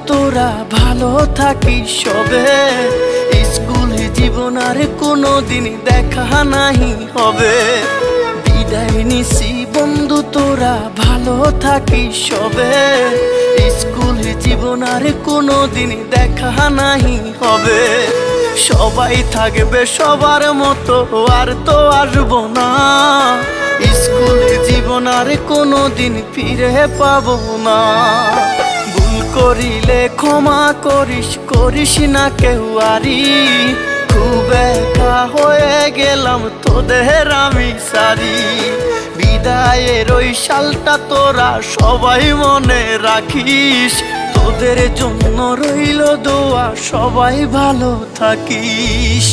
তোরা ভালো থাকিস সবে। স্কুল জীবন আর কোনোদিন দেখা নাহি হবে। বিদায় নিছি বন্ধু তোরা ভালো থাকিস সবে। স্কুল জীবন আর কোনোদিন দেখা নাহি হবে। সবাই থাকবে সবার মতো আর তো আসবো না। স্কুল জীবন আর কোনোদিন ফিরে পাবো না। ভুল করিলে ক্ষমা করিস, করিস না কেউ আরি। খুব একা হয়ে গেলাম তোদের আমি সারি। বিদায়ের ওই সালটা তোরা সবাই মনে রাখিস। তোদের জন্য রইল দোয়া, সবাই ভালো থাকিস।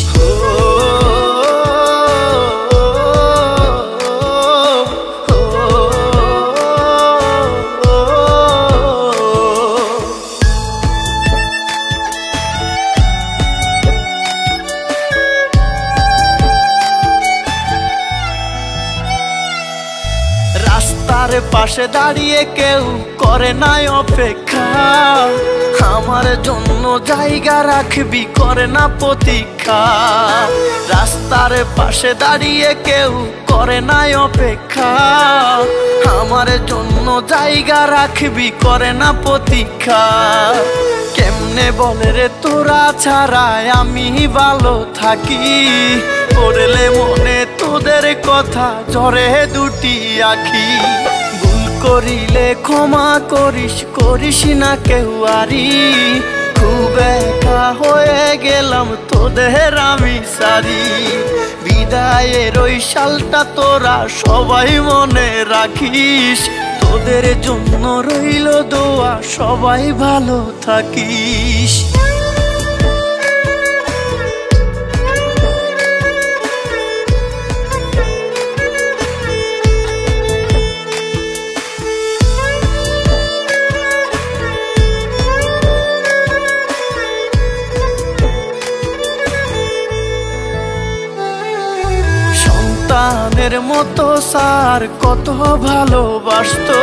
রাস্তার পাশে দাঁড়িয়ে কেউ করে নাই অপেক্ষা। আমার জন্য জায়গা রাখবি, করে না প্রতীক্ষা। রাস্তার পাশে দাঁড়িয়ে কেউ করে নাই অপেক্ষা। আমার জন্য জায়গা রাখবি, করে না প্রতীক্ষা। কেমনে বলে রে তোরা ছাড়াই আমি ভালো থাকি। পড়লে মনে তোদের কথা ঝরে দুটি আখি। ভুল করিলে ক্ষমা করিস, করিস না কেউ আরি। খুব একা হয়ে গেলাম তোদের আমি সারি। বিদায়ের ওই সালটা তোরা সবাই মনে রাখিস। তোদের জন্য রইল দোয়া, সবাই ভালো থাকিস। সন্তানের মতো স্যার কত ভালোবাসতো।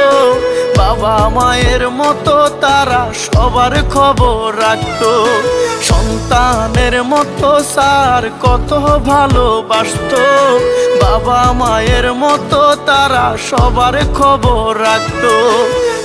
বাবা মায়ের মতো তারা সবার খবর রাখতো। সন্তানের মতো স্যার কত ভালোবাসতো। বাবা মায়ের মতো তারা সবার খবর রাখতো।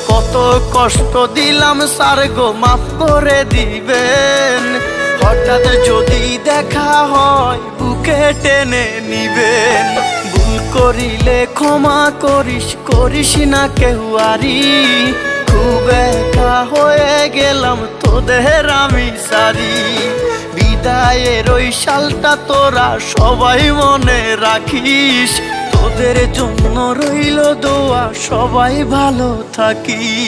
কত কষ্ট দিলাম স্যার গো, মাফ করে দিবেন। হঠাৎ যদি দেখা হয় বুকে টেনে নিবেন। ভুল করিলে ক্ষমা করিস, করিস না কেউ আরি। খুব একা হয়ে গেলাম তোদের আমি সারি। বিদায়ের ওই সালটা তোরা সবাই মনে রাখিস। তোদের জন্য রইল দোয়া, সবাই ভালো থাকিস।